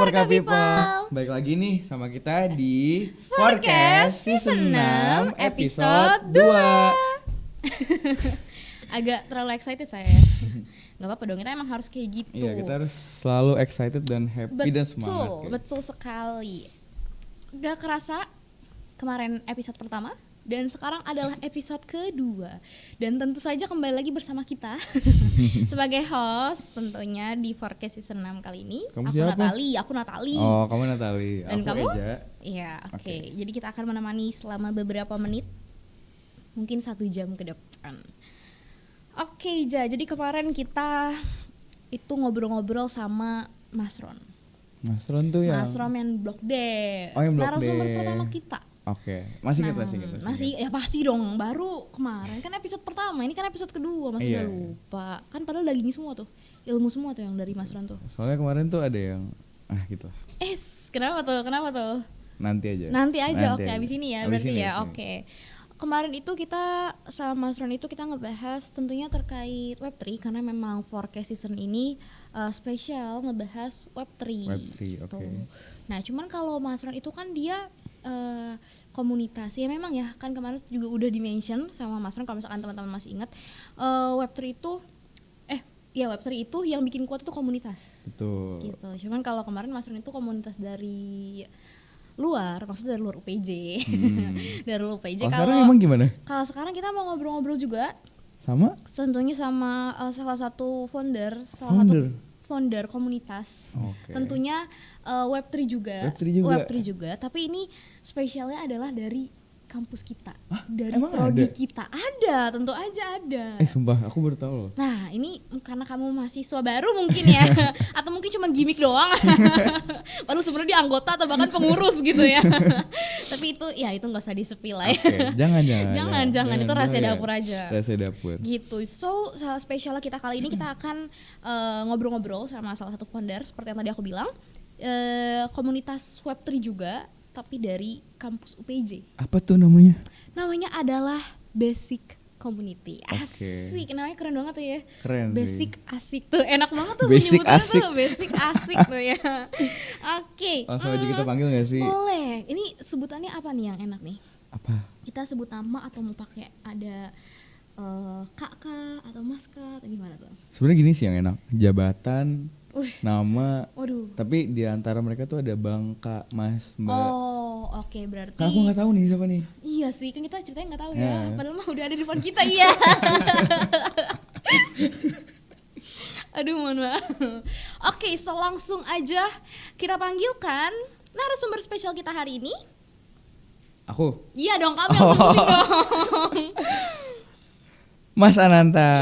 Forka People. Baik lagi nih sama kita di Forecast Season 6 Episode 2. Agak terlalu excited saya. Gak apa-apa dong, kita emang harus kayak gitu. Iya, kita harus selalu excited dan happy dan semangat. Betul sekali. Gak kerasa kemarin episode pertama dan sekarang adalah episode kedua. Dan tentu saja kembali lagi bersama kita sebagai host tentunya di Forecast Season 6 kali ini. Kamu siapa? Aku Natali. Oh, kamu Natali. Dan aku kamu? Eja. Iya, oke. Jadi kita akan menemani selama beberapa menit, mungkin 1 jam ke depan. Oke, jadi kemarin kita itu ngobrol-ngobrol sama Mas Ron. Mas Ron tuh yang Mas Ron yang Blok D. Oh, yang Blok D. Narasumber pertama kita. Oke, masih ingat. Masih, ya pasti dong. Baru kemarin kan episode pertama, ini kan episode kedua, masih udah lupa. Kan padahal daging semua tuh, ilmu semua tuh yang dari Mas Ron tuh. Soalnya kemarin tuh ada yang gitu. Kenapa tuh? Nanti aja. Oke, abis ini ya, berarti ya. Oke. Kemarin itu kita sama Mas Ron itu kita ngebahas tentunya terkait Web3 karena memang Forecast Season ini spesial ngebahas Web3. Oke. Nah, cuman kalau Mas Ron itu kan dia komunitas ya, memang ya kan kemarin juga udah di-mention sama Mas Ron kalau misalkan teman-teman masih ingat, Web3 itu Web3 itu yang bikin kuat itu komunitas. Betul. Gitu. Cuman kalau kemarin Mas Ron itu komunitas dari luar, maksudnya dari luar UPJ. Dari luar UPJ. Sekarang emang gimana? Kalau sekarang kita mau ngobrol-ngobrol juga sama? Tentunya sama salah satu founder komunitas. Okay. Tentunya Web3 juga. Tapi ini spesialnya adalah dari kampus kita. Dari prodi kita. Ada, tentu aja ada. Sumpah, aku baru tahu loh. Nah, ini karena kamu mahasiswa baru mungkin ya. Atau mungkin cuma gimmick doang. Padahal sebenarnya dia anggota atau bahkan pengurus gitu ya. Tapi itu nggak usah di-spill lah ya. Okay. Jangan. Itu rahasia dapur aja. Rahasia dapur. Gitu. So, spesialnya kita kali ini kita akan ngobrol-ngobrol sama salah satu founder seperti yang tadi aku bilang. Komunitas Web3 juga, tapi dari kampus UPJ. Apa tuh namanya? Namanya adalah Basic Community. Okay. Asik, namanya keren banget tuh ya. Keren Basic sih. Asik tuh, enak banget tuh Basic menyebutnya asik. tuh. Basic asik tuh ya. Oke. Langsung aja kita panggil gak sih? Boleh. Ini sebutannya apa nih yang enak nih? Apa? Kita sebut nama atau mau pakai ada Kak atau Mas atau gimana tuh? Sebenarnya gini sih yang enak. Jabatan, nama. Waduh. Tapi di antara mereka tuh ada Bang, Kak, Mas, Mbak. Oh, oke, berarti. Kan aku nggak tahu nih siapa nih. Iya sih, kan kita ceritanya nggak tahu ya. Padahal mah udah ada di depan kita, iya. Aduh, mohon maaf. Oke, so langsung aja kita panggilkan narasumber spesial kita hari ini. Aku? Iya dong, kamu yang sebutin dong. Mas Ananta.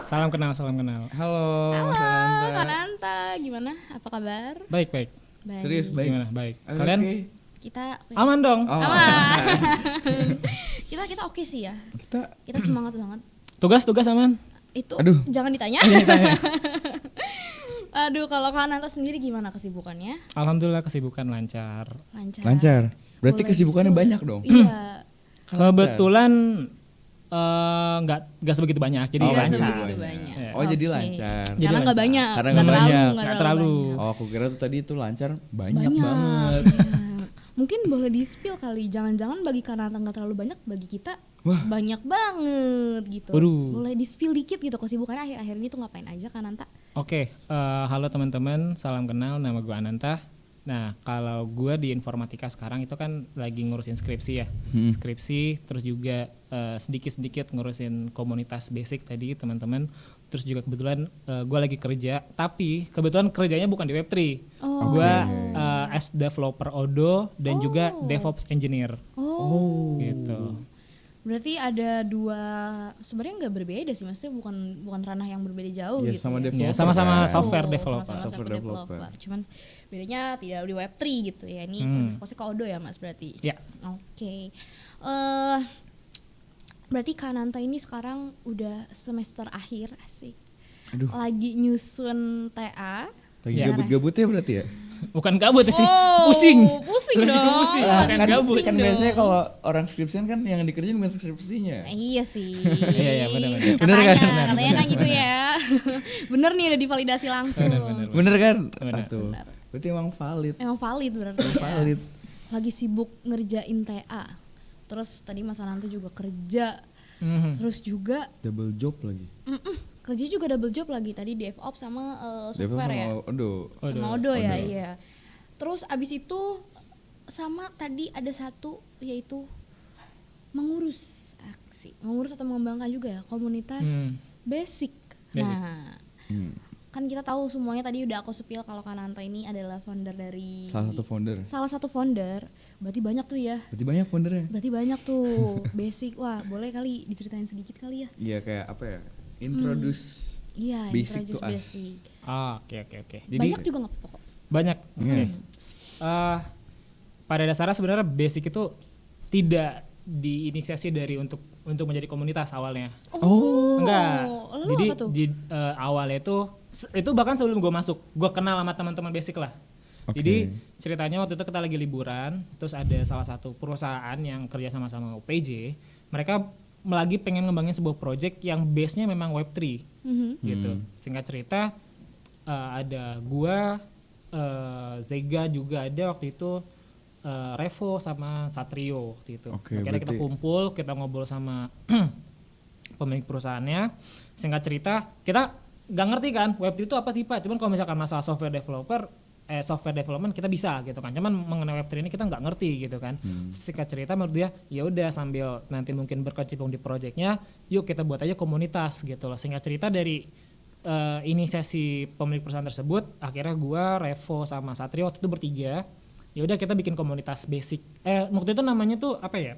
Salam kenal. Halo, Mas Ananta. Kak Ananta, gimana? Apa kabar? Baik. Serius baik? Gimana? Baik. Kalian? Okay. Kita aman dong. Aman. kita oke sih ya. Kita semangat banget. Tugas aman? Itu Aduh. jangan ditanya. Aduh, kalau Kak Ananta sendiri gimana kesibukannya? Alhamdulillah kesibukan lancar. Berarti boleh kesibukannya banyak dong? Iya. Kebetulan nggak sebegitu banyak, jadi lancar. Jadi lancar. Karena nggak banyak. Karena nggak terlalu. Oh, aku kira tuh tadi itu lancar banyak banget. Ya. Mungkin boleh di-spill kali. Jangan-jangan bagi Kak Ananta nggak terlalu banyak, bagi kita banyak banget gitu. Boleh di-spill dikit gitu kesibukannya akhir-akhir ini tuh ngapain aja Kak Ananta? Oke, halo teman-teman, salam kenal, nama gue Ananta. Nah, kalau gue di informatika sekarang itu kan lagi ngurusin skripsi ya. Skripsi, terus juga sedikit-sedikit ngurusin komunitas basic tadi teman-teman. Terus juga kebetulan gue lagi kerja, tapi kebetulan kerjanya bukan di Web3. Gue as developer Odoo dan juga DevOps engineer. Gitu. Berarti ada dua, sebenarnya nggak berbeda sih, maksudnya bukan ranah yang berbeda jauh gitu. Sama-sama software developer. Software developer. Cuman bedanya tidak di Web3 gitu ya. Ini fokusnya ke Odoo ya Mas berarti. Ya. Oke. Berarti Kak Ananta ini sekarang udah semester akhir, asik. Aduh. Lagi nyusun TA. Lagi gabut-gabutnya berarti ya? Bukan gabut sih, Oh, pusing. Pusing dong. Pusing. Lah, Bukan kan, gabut kan dong. biasanya kalau orang skripsian kan yang dikerjain bukan skripsinya. Iya sih. Iya, benar-benar. Bener kan? Katanya kan gitu ya. Bener nih udah divalidasi langsung. Benar. Bener kan? Bener. Tuh. Berarti emang valid. Emang valid berarti. Ya. Valid. Lagi sibuk ngerjain TA. Terus tadi Mas Ananto juga kerja. Mhm. Terus juga Double job lagi. kerja juga double job lagi tadi DevOps sama software ya. Aduh. Sama Odo ya, iya. Terus abis itu sama tadi ada satu yaitu mengurus atau mengembangkan juga ya komunitas basic. Nah, kan kita tahu semuanya tadi udah aku spill kalau Kananta ini adalah founder dari salah satu founder. Berarti banyak tuh ya. Berarti banyak foundernya. Berarti banyak tuh basic. Wah, boleh kali diceritain sedikit kali ya. Iya kayak apa ya? Introduce Iya, basic to introduce us. basic. Oke. Jadi Banyak juga nggak pokok. banyak. Oke. Pada dasarnya sebenarnya basic itu tidak diinisiasi dari untuk menjadi komunitas awalnya. Oh. Enggak. Lalu Jadi apa tuh? awalnya itu bahkan sebelum gue masuk, gue kenal sama teman-teman basic lah. Oke. Jadi ceritanya waktu itu kita lagi liburan, terus ada salah satu perusahaan yang kerja sama UPJ, mereka lagi pengen ngembangin sebuah project yang base-nya memang Web3 gitu. Singkat cerita ada gua, Zega juga ada waktu itu, Revo sama Satrio waktu itu. Oke, Akhirnya kita berarti- kumpul, kita ngobrol sama pemilik perusahaannya. Singkat cerita, kita nggak ngerti kan Web3 itu apa sih Pak? Cuman kalau misalkan masalah software development kita bisa gitu kan. Cuman mengenai Web3 ini kita nggak ngerti gitu kan. Singkat cerita menurut dia, ya udah sambil nanti mungkin berkecimpung di projectnya, yuk kita buat aja komunitas gitu loh. Singkat cerita dari inisiasi pemilik perusahaan tersebut, akhirnya gua, Revo sama Satrio waktu itu bertiga. Ya udah kita bikin komunitas basic. Waktu itu namanya tuh apa ya?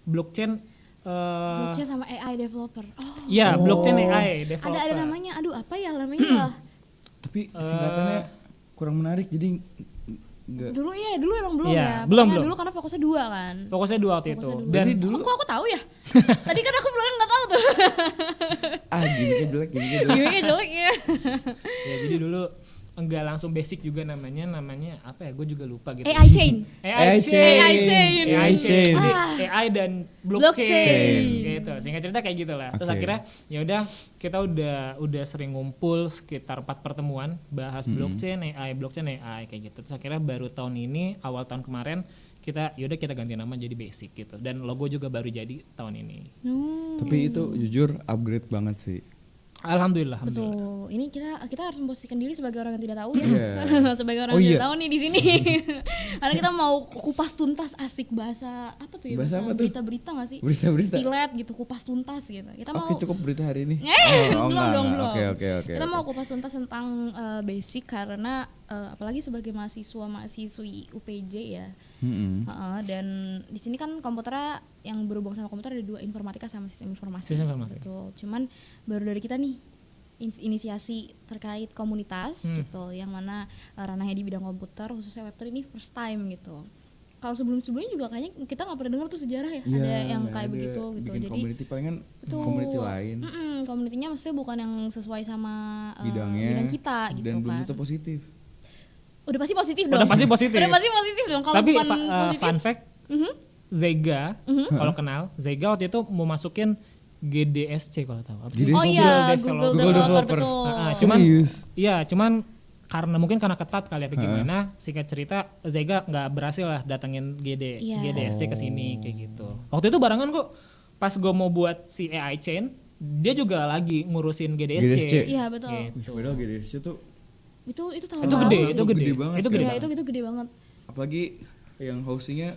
Blockchain Blockchain sama AI developer. Oh, Iya, blockchain AI developer. ada namanya. Aduh, apa ya namanya? Tapi singkatannya kurang menarik jadi enggak. Dulu emang belum Iya, ya. belum. Pokoknya dulu karena fokusnya 2 kan. Fokusnya 2 waktu itu. Fokusnya dua. Dan Berarti dulu Kok aku tahu ya? Tadi kan aku bilang nggak tahu tuh. gimmicknya jelek. Gimana jelek ya? ya jadi dulu enggak langsung basic juga namanya apa ya? Gue juga lupa gitu. AI chain. AI chain. AI chain. AI chain. Jadi Ah. AI dan Blockchain. blockchain. Gitu. Singkat cerita kayak gitulah. Terus Oke. akhirnya ya udah kita udah sering ngumpul sekitar 4 pertemuan bahas blockchain AI kayak gitu. Terus akhirnya baru tahun ini awal tahun kemarin kita ganti nama jadi basic gitu. Dan logo juga baru jadi tahun ini. Tapi itu jujur upgrade banget sih. Alhamdulillah. Betul. Ini kita harus memposisikan diri sebagai orang yang tidak tahu ya. Iya. Sebagai orang Oh, yang iya. tidak tahu nih di sini. Karena kita mau kupas tuntas asik bahasa apa tuh ya? Bahasa apa tuh? Berita-berita nggak sih? Berita-berita. Silet gitu, kupas tuntas gitu. Kita mau Oke, cukup berita hari ini. belum enggak. dong. Oke. Kita mau kupas tuntas tentang basic karena apalagi sebagai mahasiswi UPJ ya. Dan di sini kan komputernya yang berhubung sama komputer ada 2, informatika sama sistem informasi. Sistem informasi. Betul. Cuman baru dari kita nih inisiasi terkait komunitas gitu, yang mana ranahnya di bidang komputer khususnya Web3 ini first time gitu. Kalau sebelumnya juga kayaknya kita nggak pernah dengar tuh sejarah ya, ada yang kayak begitu gitu. Bikin Jadi community palingan betul. community lain. Community-nya maksudnya bukan yang sesuai sama Bidangnya bidang kita gitu dan belum kan. tentu positif. Udah pasti positif dong. Udah pasti positif. Udah pasti positif dong. Kalau Tapi bukan positif. fun fact, Zega, kalau kenal, Zega waktu itu mau masukin GDSC kalau tahu. Apa sih? GDSC. Oh iya, Google Google Developer. Developer betul. Cuman Serius? iya, cuman karena ketat kali apa gimana, singkat cerita Zega nggak berhasil lah datengin Iya. GDSC ke sini kayak gitu. Waktu itu barengan kok pas gue mau buat si AI chain, dia juga lagi ngurusin GDSC. GDSC. Iya betul. Gitu. Padahal GDSC tuh Itu tahun Itu lalu gede, sih. itu gede. Gede banget Itu kan? gede Iya, banget. itu gede banget. apalagi yang hostingnya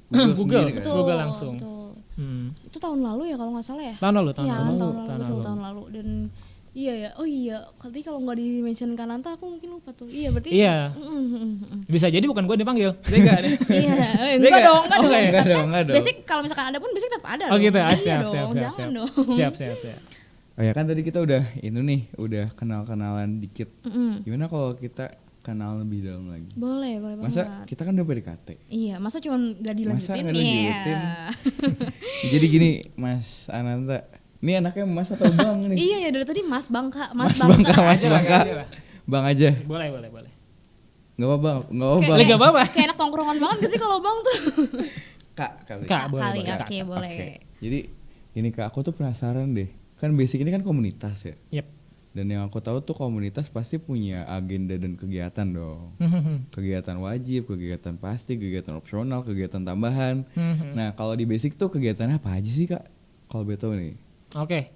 Google, Google. sendiri kan. Betul. Google langsung. Betul. Hmm. Itu tahun lalu ya kalau nggak salah ya. Tahun lalu, Iya, tahun lalu, betul lalu. tahun lalu. Dan iya ya. Oh iya, tadi kalau nggak di mention Kananta aku mungkin lupa tuh. Iya, berarti Iya. Bisa jadi bukan gue dipanggil, Zega deh. Iya, Zega. enggak dong, enggak Oh, dong. enggak ya? Enggak dong. Basic kalau misalkan ada pun basic tetap ada. Oh dong. gitu ya, Iya siap, dong, siap. jangan dong. Siap. Oh ya kan tadi kita udah udah kenal-kenalan dikit. Gimana kalau kita kenal lebih dalam lagi? Boleh Masa banget. kita kan udah PDKT. Iya, masa cuma nggak dilanjutin? nggak dilanjutin? Iya. Jadi gini, Mas Ananta, ini anaknya Mas atau Bang nih? Iya ya, dari tadi Mas Bangka, Mas Bangka, Mas Aja lah, Bangka. aja lah. Bang aja. Boleh. Nggak apa bang. Lagi apa? Kayak enak tongkrongan banget gak sih kalau bang tuh? Kak kali. Kak, boleh, Kali, boleh. oke, boleh. Oke. Jadi ini Kak, aku tuh penasaran deh. Kan basic ini kan komunitas ya. Yep. Dan yang aku tahu tuh komunitas pasti punya agenda dan kegiatan dong. Kegiatan wajib, kegiatan pasti, kegiatan opsional, kegiatan tambahan. Nah kalau di basic tuh kegiatannya apa aja sih Kak? Kalau betul nih. Oke.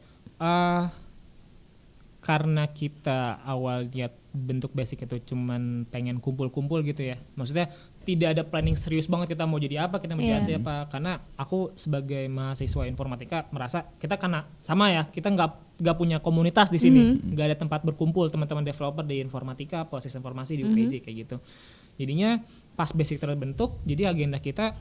Karena kita awal lihat bentuk basic itu cuman pengen kumpul-kumpul gitu ya. Maksudnya tidak ada planning serius banget kita mau jadi apa, kita mau jadi apa. Karena aku sebagai mahasiswa informatika merasa kita karena sama ya, kita nggak punya komunitas di sini, nggak ada tempat berkumpul teman-teman developer di informatika, proses informasi di UPJ kayak gitu. Jadinya pas basic terbentuk, jadi agenda kita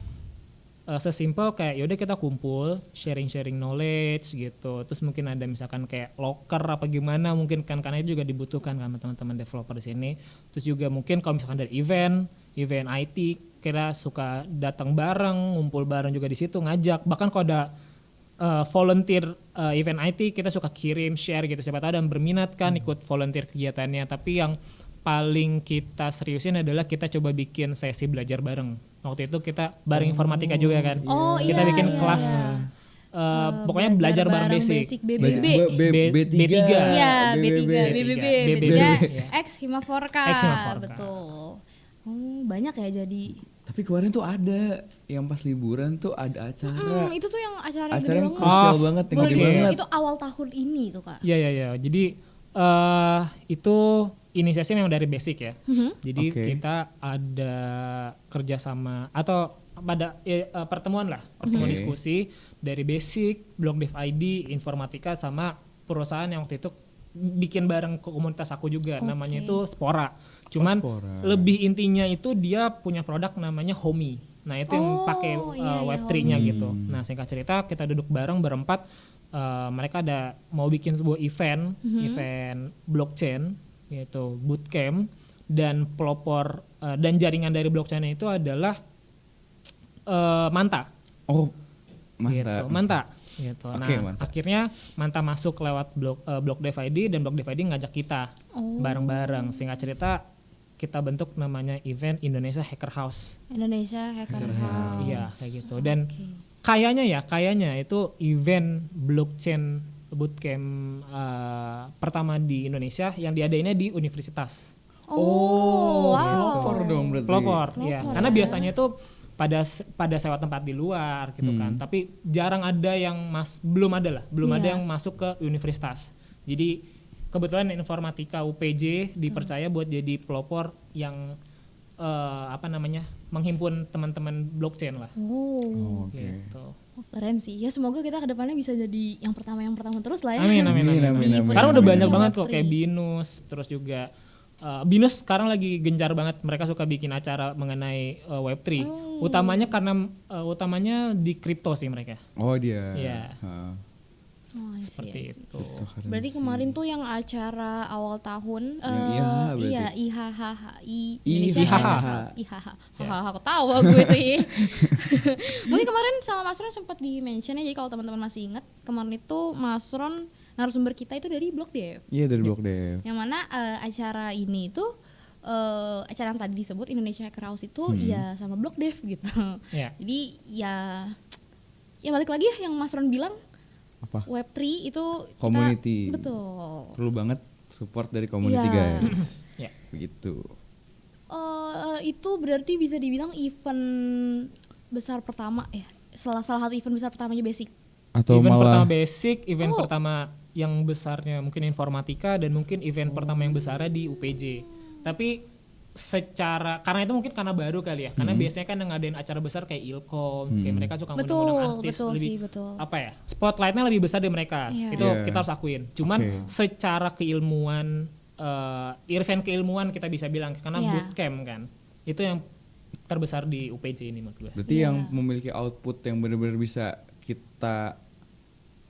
sesimpel kayak yaudah kita kumpul sharing knowledge gitu, terus mungkin ada misalkan kayak locker apa gimana mungkin kan, karena itu juga dibutuhkan sama teman-teman developer di sini. Terus juga mungkin kalau misalkan dari event IT kita suka datang bareng, ngumpul bareng juga di situ, ngajak, bahkan kalau ada volunteer event IT kita suka kirim share gitu, siapa tahu ada yang berminat kan ikut volunteer kegiatannya. Tapi yang paling kita seriusin adalah kita coba bikin sesi belajar bareng. Waktu itu kita bareng informatika juga kan. Kita bikin kelas pokoknya belajar bareng basic. BBB. B3. Iya, B3 X Himaforka. Betul. Banyak ya jadi. Tapi kemarin tuh ada yang pas liburan tuh ada acara. Itu tuh yang acara yang gede krusial banget, yang gede banget. Itu awal tahun ini tuh Kak. Iya. Jadi itu inisiasi memang dari basic ya. Jadi kita ada kerjasama atau pada pertemuan diskusi dari basic, Blog Dev ID, informatika sama perusahaan yang waktu itu bikin bareng ke komunitas aku juga, namanya itu Spora. Cuman lebih intinya itu dia punya produk namanya Homey. Nah itu yang pakai Web3-nya gitu. Nah singkat cerita kita duduk bareng berempat. Mereka ada mau bikin sebuah event blockchain yaitu bootcamp, dan pelopor dan jaringan dari blockchain itu adalah Manta. Manta gitu. Nah, akhirnya Manta masuk lewat Blog Dev ID, dan Blog Dev ID ngajak kita bareng-bareng. Singkat cerita kita bentuk namanya event Indonesia Hacker House. Iya, kayak gitu. Dan kayaknya itu event blockchain bootcamp pertama di Indonesia yang diadainnya di universitas. Pelopor dong berarti. Pelopor, ya. Karena biasanya itu pada sewa tempat di luar gitu kan. Tapi jarang ada yang belum ada yang masuk ke universitas. Jadi kebetulan informatika UPJ dipercaya buat jadi pelopor yang menghimpun teman-teman blockchain lah. Gitu. Keren sih. Ya semoga kita kedepannya bisa jadi yang pertama terus lah ya. Amin. Karena udah banyak banget kok kayak Binus, terus juga Binus sekarang lagi gencar banget. Mereka suka bikin acara mengenai Web3. Utamanya di kripto sih mereka. Oh dia. Iya. Seperti itu. Berarti kemarin tuh yang acara awal tahun aku tahu gue itu ya. Mungkin kemarin sama Mas Ron sempat di mention ya, jadi kalau teman-teman masih ingat kemarin itu Mas Ron narasumber kita itu dari Blog Dev. Iya, dari Blog Dev. Yang mana acara ini itu acara yang tadi disebut Indonesia Hacker House itu ya sama Blog Dev gitu. Jadi ya balik lagi ya yang Mas Ron bilang, Web3 itu community. Betul. Perlu banget support dari community guys. Begitu. Itu berarti bisa dibilang event besar pertama ya. Salah satu event besar pertamanya basic. Atau event pertama basic, event pertama yang besarnya mungkin informatika, dan mungkin event pertama yang besarnya di UPJ. Tapi karena itu mungkin karena baru kali ya, karena biasanya kan ngadain acara besar kayak Ilkom, kayak mereka suka ngundang artis lebih spotlightnya lebih besar dari mereka. Itu kita harus akuin. Cuman secara keilmuan, event keilmuan kita bisa bilang karena bootcamp kan, itu yang terbesar di UPJ ini menurut gue. Berarti yang memiliki output yang benar-benar bisa kita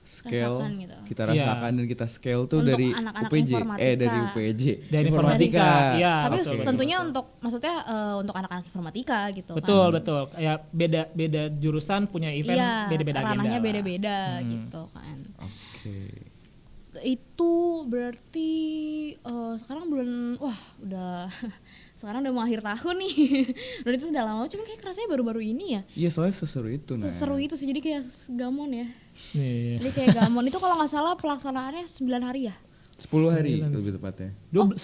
scale, kita rasakan dan kita scale tuh untuk dari UPJ, dari UPJ, dari informatika. Ya, tapi tentunya untuk maksudnya untuk anak-anak informatika gitu. Betul. Ya beda jurusan punya event beda-beda agenda. Ranahnya beda-beda gitu kan. Itu berarti sekarang udah sekarang udah mau akhir tahun nih. Dan itu udah lama, cuman kayak kerasanya baru-baru ini ya. Iya soalnya seseru itu nah. Seseru itu sih, jadi kayak gamon ya. Iya. Jadi kayak gamon itu kalau nggak salah pelaksanaannya 9 hari ya. 10 hari lebih tepatnya. 11.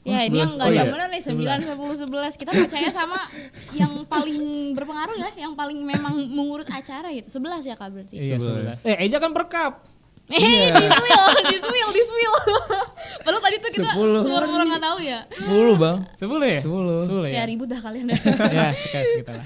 Ya ini yang 11. nggak Oh, iya. bener nih 9, 10, 11. Kita percaya sama yang paling berpengaruh ya, yang paling memang mengurus acara gitu. 11 ya Kak berarti. Iya 11. Eja kan perkap. Di spill. Padahal tadi tuh kita 10 pura-pura nggak tahu ya. 10 bang. 10 ya? 10 Ya ribut dah kalian dah. Ya sekitar lah.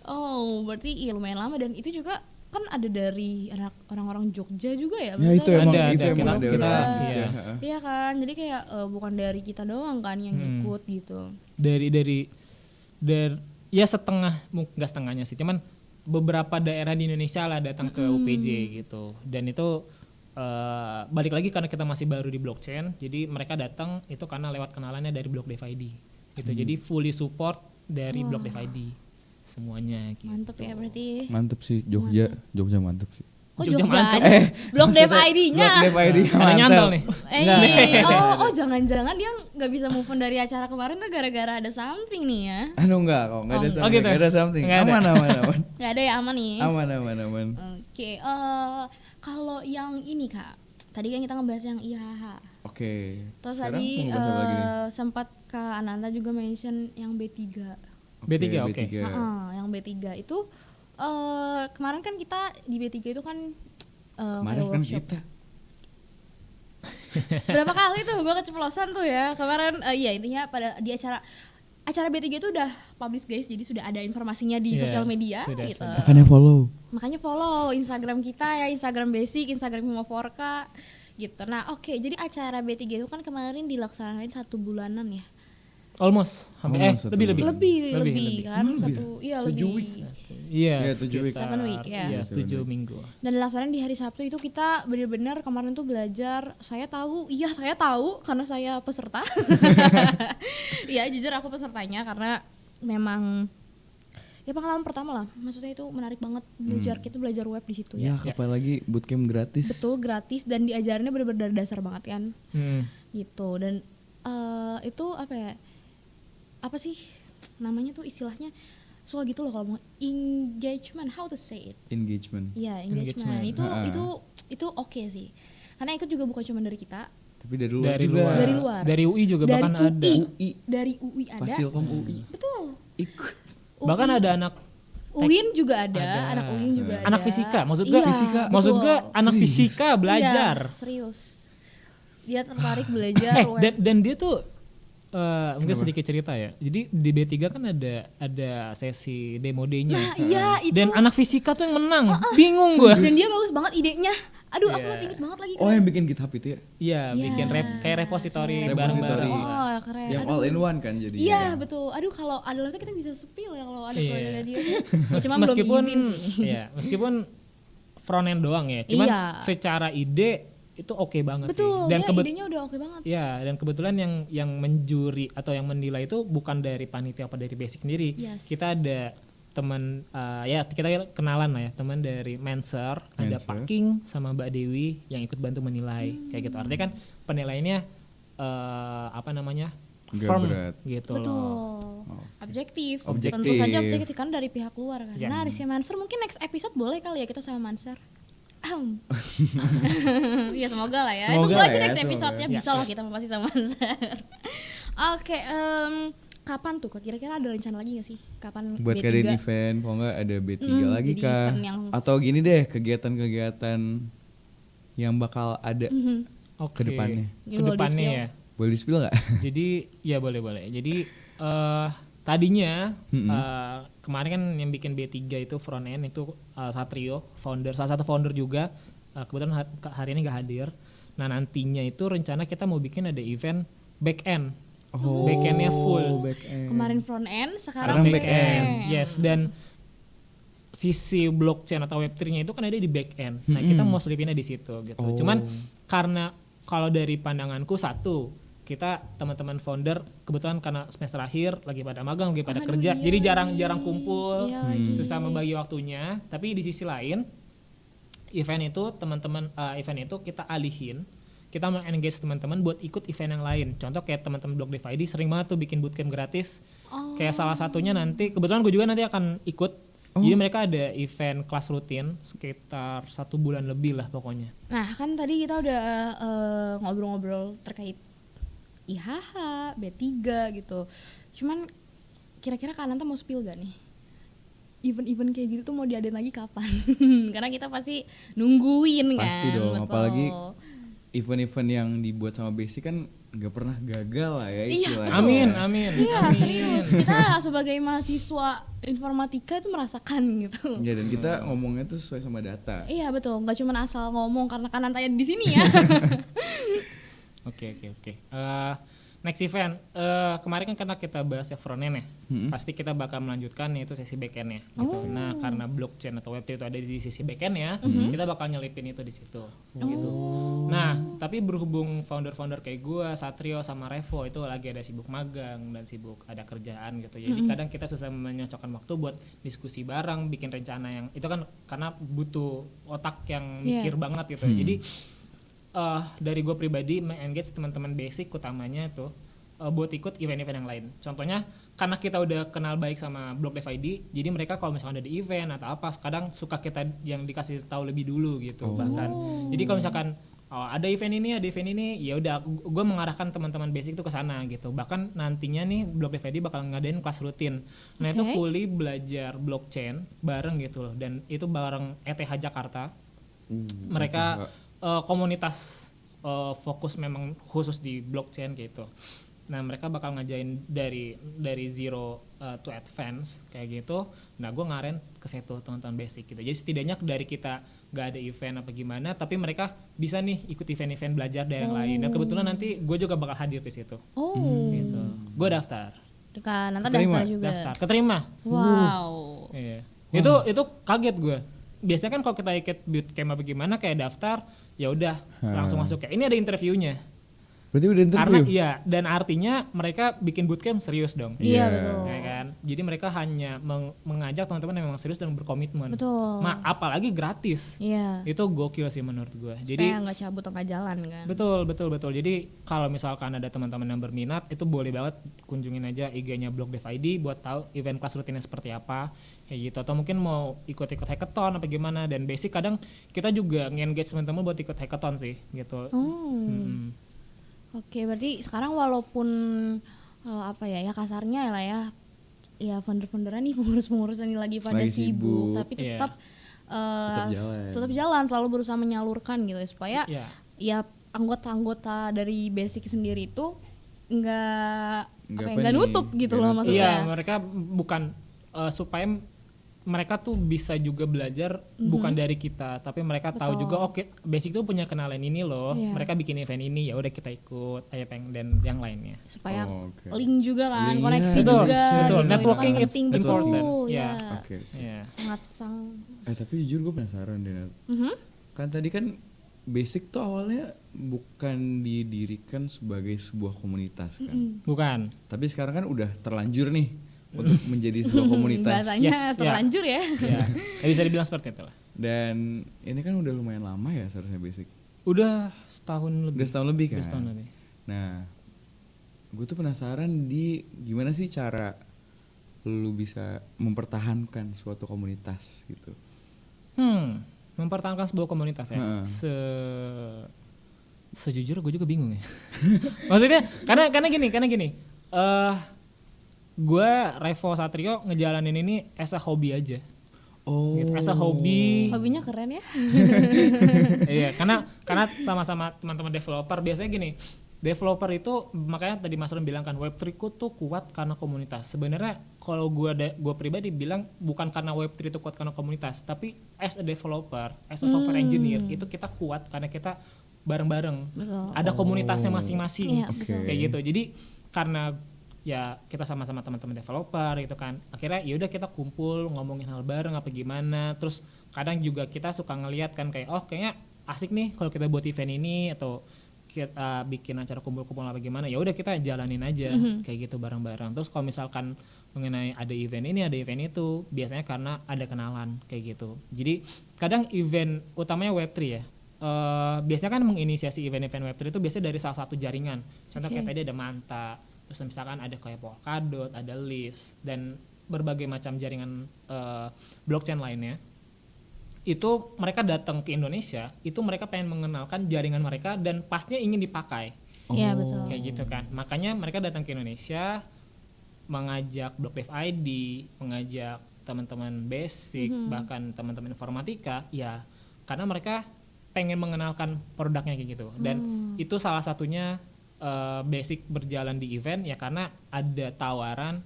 Oh, berarti iya lumayan lama dan itu juga kan ada dari anak orang-orang Jogja juga ya. Ya itu maksudnya emang Ada, itu kita- emang ada kita- orang iya. Jogja. Iya kan, jadi kayak bukan dari kita doang kan yang ikut gitu. Dari ya nggak setengahnya sih, cuman beberapa daerah di Indonesia lah datang ke UPJ gitu. Dan itu balik lagi karena kita masih baru di blockchain, jadi mereka datang itu karena lewat kenalannya dari Block DevID gitu. Jadi fully support dari Block DevID semuanya gitu. Mantep ya berarti. Mantep sih Jogja mantep sih. Kok Jogja Jogja mantep. aja? Blok Dev Maksudnya ID-nya. Blok Dev ID Ada nyantol nih. Jangan-jangan dia nggak bisa move on dari acara kemarin tuh gara-gara ada something nih ya. Aduh enggak kok, enggak ada Oh, something, gitu? enggak ada something. Nggak ada. Aman. Gak ada ya, aman nih. Aman. Oke, kalau yang ini Kak, tadi kan kita ngebahas yang IHH. Oke. Terus Sekarang tadi mau bahas apa lagi nih? sempat Kak Ananta juga mention yang B3. B3, oke. Yang B3 itu kemarin kan kita di B3 itu kan Kemarin kayak kan workshop. kita. Berapa kali tuh gue keceplosan tuh ya kemarin. Iya intinya pada di acara B3 itu udah publish guys, jadi sudah ada informasinya di Iya, sosial media sudah, gitu. sudah. Makanya follow. Makanya follow Instagram kita ya, Instagram Basic, Instagram Himoforka gitu. Nah oke, jadi acara B3 itu kan kemarin dilaksanain 1 bulanan ya. Almost hampir Almost satu lebih Lebih kan satu, iya 7 lebih. weeks. Iya, Iya, 7 weeks. 7 week, ya. Iya, 7 7 minggu. Dan dilaksanain di hari Sabtu itu kita benar-benar kemarin tuh belajar. Saya tahu karena saya peserta. Iya jujur aku pesertanya karena memang ya pengalaman pertama lah. Maksudnya itu menarik banget belajar, kita belajar web di situ ya. Ya, apalagi bootcamp gratis. Betul, gratis dan diajarinnya benar-benar dari dasar banget kan. Gitu. Dan itu apa ya? Apa sih namanya tuh istilahnya? Soal gitu loh kalau mau engagement, how to say it? Engagement. Iya, engagement. Itu oke sih. Karena ikut juga bukan cuma dari kita, Tapi dari luar Dari juga. luar. Dari luar. Dari UI juga dari bahkan UI, ada. dari UI ada. Fasilkom UI. Betul. Ikut. UI. Bahkan ada anak UIN juga ada, Ada. anak UIN juga ada. Anak fisika, maksud gua Iya, fisika. maksud betul. gua anak Serius? fisika belajar. Iya, serius. Dia tertarik belajar web. Dan dia tuh mungkin Kenapa? sedikit cerita ya. Jadi di B3 kan ada sesi demo day-nya. Nah, iya itu. Dan anak fisika tuh yang menang. Bingung gua. Dan dia bagus banget idenya. Aduh, aku Iya. masih inget banget lagi. Oh, yang bikin GitHub itu ya? Iya, Iya. bikin kayak repository Kayak bareng-bareng. repository. Oh, keren. Yang Aduh. all in one kan jadi. Iya, betul. Aduh, kalau ada live kita bisa spill ya kalau ada Iya. proyeknya dia. Cuma Meskipun belum izin sih. ya, meskipun front end doang ya. Cuman Iya. secara ide itu oke banget Betul, sih. Dan ya idenya udah oke banget. ya, dan kebetulan yang menjuri atau yang menilai itu bukan dari panitia apa dari basic sendiri. Yes. Kita ada teman ya kita kenalan lah ya, teman dari Menser, ada Menser. Pak King sama Mbak Dewi yang ikut bantu menilai kayak gitu. Artinya kan penilaiannya apa namanya? Nggak firm berat. gitu Betul. loh. Objektif. Objektif. Tentu saja objektif kan dari pihak luar kan. Ya. Nah, Rizky Manser mungkin next episode boleh kali ya kita sama Manser. Ya semoga lah ya. Semoga Tunggu aja ya, next semoga. episode-nya Ya. bisa lah kita pasti sama Manser. Oke, kapan tuh Kak? Kira-kira ada rencana lagi gak sih? Kapan Buat B3? ngadain event, kalau nggak ada B3 lagi jadi kah? event yang Atau gini deh, kegiatan-kegiatan yang bakal ada Mhm. Oke. ke depannya. Ini boleh Kedepannya di-spill. ya. Boleh di-spill nggak? Jadi ya boleh. Jadi tadinya kemarin kan yang bikin B3 itu front end itu Satrio, salah satu founder juga. Kebetulan hari ini nggak hadir. Nah nantinya itu rencana kita mau bikin ada event back end. Back endnya full. Kemarin front end, sekarang Sekarang back back end. end. Yes, dan sisi blockchain atau Web3-nya itu kan ada di back end. Nah, kita mau selipinnya di situ gitu. Oh. Cuman karena kalau dari pandanganku satu, kita teman-teman founder kebetulan karena semester akhir lagi pada magang, lagi pada Aduh, kerja, iya jadi lagi. jarang kumpul, Iya lagi. susah membagi waktunya. Tapi di sisi lain, event itu teman-teman event itu kita alihin, kita mau engage teman-teman buat ikut event yang lain. Contoh kayak teman-teman Blog Dev ID sering banget tuh bikin bootcamp gratis. Kayak salah satunya nanti, kebetulan gue juga nanti akan ikut. Jadi mereka ada event kelas rutin sekitar 1 bulan lebih lah pokoknya. Nah kan tadi kita udah ngobrol-ngobrol terkait IHH, B3 gitu. Cuman kira-kira Kak Ananta mau spill gak nih? Event-event kayak gitu tuh mau diadain lagi kapan? Karena kita pasti nungguin kan. Pasti dong, betul. apalagi event-event yang dibuat sama Basic kan gak pernah gagal lah ya Iya, istilahnya. Amin. Iya serius, kita sebagai mahasiswa informatika itu merasakan gitu. Ya dan kita ngomongnya tuh sesuai sama data. Iya betul, nggak cuma asal ngomong karena Kak Ananta di sini ya. Oke. Next event, kemarin kan karena kita bahas ya front-end ya, pasti kita bakal melanjutkan yaitu sesi back-end-nya gitu. Nah karena blockchain atau Web3 itu ada di sisi back-end-nya, kita bakal nyelipin itu di situ gitu. Nah tapi berhubung founder-founder kayak gue, Satrio sama Revo itu lagi ada sibuk magang dan sibuk ada kerjaan gitu. Jadi kadang kita susah menyocokkan waktu buat diskusi bareng, bikin rencana yang itu kan karena butuh otak yang mikir banget gitu. Jadi dari gue pribadi meng-engage teman-teman Basic utamanya tuh buat ikut event-event yang lain. Contohnya karena kita udah kenal baik sama Blog Dev ID, jadi mereka kalau misalkan ada di event atau apa, kadang suka kita yang dikasih tahu lebih dulu gitu bahkan. Jadi kalau misalkan ada event ini, ya udah gue mengarahkan teman-teman Basic tuh ke sana gitu. Bahkan nantinya nih Blog Dev ID bakal ngadain kelas rutin. Nah itu fully belajar blockchain bareng gitu loh, dan itu bareng ETH Jakarta. Mereka komunitas fokus memang khusus di blockchain gitu. Nah mereka bakal ngajain dari zero to advance kayak gitu. Nah gue ngaren ke situ teman-teman Basic gitu. Jadi setidaknya dari kita gak ada event apa gimana, tapi mereka bisa nih ikut event-event belajar dari yang lain. Dan kebetulan nanti gue juga bakal hadir di situ. Gitu. Gue daftar. Kan Nanta daftar juga. Keterima. Wow. Iya. Itu kaget gue. Biasanya kan kalau kita ikut bootcamp apa gimana kayak daftar, ya udah langsung masuk kayak ini ada interviewnya. Berarti udah interview? Karena iya, dan artinya mereka bikin bootcamp serius dong. Iya betul. Ya kan? Jadi mereka hanya mengajak teman-teman yang memang serius dan berkomitmen. Betul. Apalagi gratis. Iya. Itu gokil sih menurut gue. Jadi supaya nggak cabut tengah jalan kan. Betul. Jadi kalau misalkan ada teman-teman yang berminat, itu boleh banget kunjungin aja IG-nya Blog Dev ID buat tahu event kelas rutinnya seperti apa. Kayak gitu, atau mungkin mau ikut hackathon apa gimana. Dan Basic kadang kita juga nge-engage teman-teman buat ikut hackathon sih gitu. Oke, berarti sekarang walaupun ya kasarnya lah ya founder-founderan nih pengurus-pengurusan ini lagi pada sibuk, tapi tetap jalan, selalu berusaha menyalurkan gitu supaya ya anggota-anggota dari Basic sendiri itu nggak nutup gitu loh maksudnya. Iya, mereka bukan supaya mereka tuh bisa juga belajar bukan dari kita, tapi mereka tahu juga Basic tuh punya kenalan ini loh. Mereka bikin event ini, ya udah kita ikut dan yang lainnya. Supaya link juga kan, koneksi betul, juga. Betul. Gitu. Networking itu kan penting betul. Ya. Sangat tapi jujur gue penasaran deh. Kan tadi kan Basic tuh awalnya bukan didirikan sebagai sebuah komunitas kan. Bukan. Tapi sekarang kan udah terlanjur nih untuk menjadi sebuah komunitas. Bahasanya terlanjur ya. Ya bisa dibilang seperti itu lah. Dan ini kan udah lumayan lama ya seharusnya Basic. Udah setahun lebih. Udah setahun lebih kan. Udah setahun lebih. Nah, gue tuh penasaran gimana sih cara lu bisa mempertahankan suatu komunitas gitu. Mempertahankan sebuah komunitas ya. Sejujurnya gue juga bingung ya. Maksudnya karena gini. Gue Revo Satrio ngejalanin ini as a hobi aja. Gitu, as a hobi. Hobinya keren ya. Iya, karena sama-sama teman-teman developer biasanya gini. Developer itu makanya tadi Mas Ron bilang kan Web3 tuh kuat karena komunitas. Sebenarnya kalau gue pribadi bilang bukan karena Web3 itu kuat karena komunitas, tapi as a developer, as a software engineer itu kita kuat karena kita bareng-bareng. Betul. Ada komunitasnya masing-masing. Iya, kayak gitu. Jadi karena ya kita sama-sama teman-teman developer gitu kan, akhirnya ya udah kita kumpul ngomongin hal bareng apa gimana. Terus kadang juga kita suka ngelihat kan kayak kayaknya asik nih kalau kita buat event ini atau kita bikin acara kumpul-kumpul apa gimana, ya udah kita jalanin aja kayak gitu bareng-bareng. Terus kalau misalkan mengenai ada event ini ada event itu biasanya karena ada kenalan kayak gitu. Jadi kadang event utamanya Web3 ya, biasanya kan menginisiasi event-event Web3 itu biasanya dari salah satu jaringan. Contoh kayak tadi ada Manta, terus misalkan ada kayak Polkadot, ada List, dan berbagai macam jaringan blockchain lainnya. Itu mereka datang ke Indonesia, itu mereka pengen mengenalkan jaringan mereka dan pastinya ingin dipakai. Iya betul. Kayak gitu kan. Makanya mereka datang ke Indonesia, mengajak BlockDev ID, mengajak teman-teman basic, bahkan teman-teman informatika, ya karena mereka pengen mengenalkan produknya kayak gitu. Dan itu salah satunya basic berjalan di event ya karena ada tawaran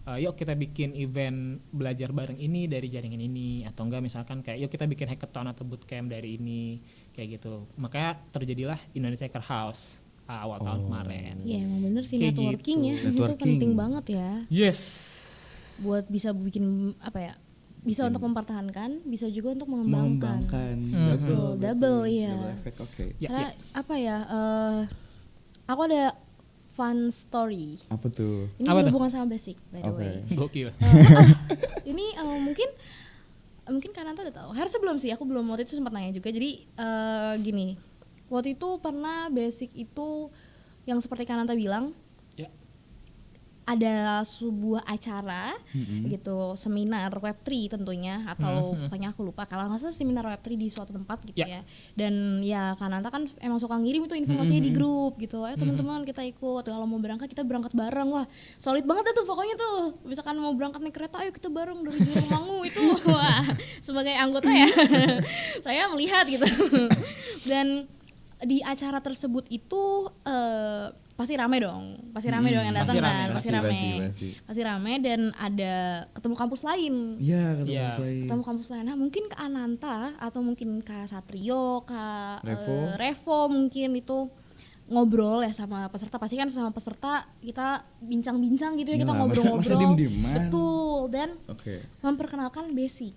yuk kita bikin event belajar bareng ini dari jaringan ini, atau enggak misalkan kayak yuk kita bikin hackathon atau bootcamp dari ini kayak gitu. Makanya terjadilah Indonesia Hacker House awal tahun kemarin. Iya emang bener sih, Kayak networking gitu. ya. Itu Networking. penting banget ya. Yes. Buat bisa bikin apa ya, bisa untuk mempertahankan, bisa juga untuk mengembangkan. Double Double, iya. Double effect, oke. Ya, Karena apa ya, aku ada fun story. Apa tuh? Ini Apa tuh? berhubungan sama basic by the Oke. way. Gokil. Ini mungkin Kananta udah tahu. Harusnya belum sih, aku belum, waktu itu sempat nanya juga. Jadi gini, waktu itu pernah basic itu yang seperti Kananta bilang, Ya. ada sebuah acara gitu, seminar Web3 tentunya, atau pokoknya aku lupa, kalau nggak salah seminar Web3 di suatu tempat gitu ya. Dan ya Kananta kan emang suka ngirim itu informasinya di grup gitu, ayo teman-teman kita ikut, kalau mau berangkat kita berangkat bareng. Wah solid banget tuh pokoknya tuh, misalkan mau berangkat naik kereta ayo kita bareng dari Jurumanggu itu. Wah sebagai anggota ya saya melihat gitu. Dan di acara tersebut itu pasti rame dong yang datang kan, pasti rame dan ada ketemu kampus lain. Iya, Ketemu kampus lain. Nah, mungkin Kak Ananta atau mungkin Kak Satrio, Kak Revo mungkin itu ngobrol ya sama peserta. Pasti kan sama peserta kita bincang-bincang gitu ya, kita ngobrol-ngobrol. Masa diem-dieman. Betul, dan memperkenalkan basic.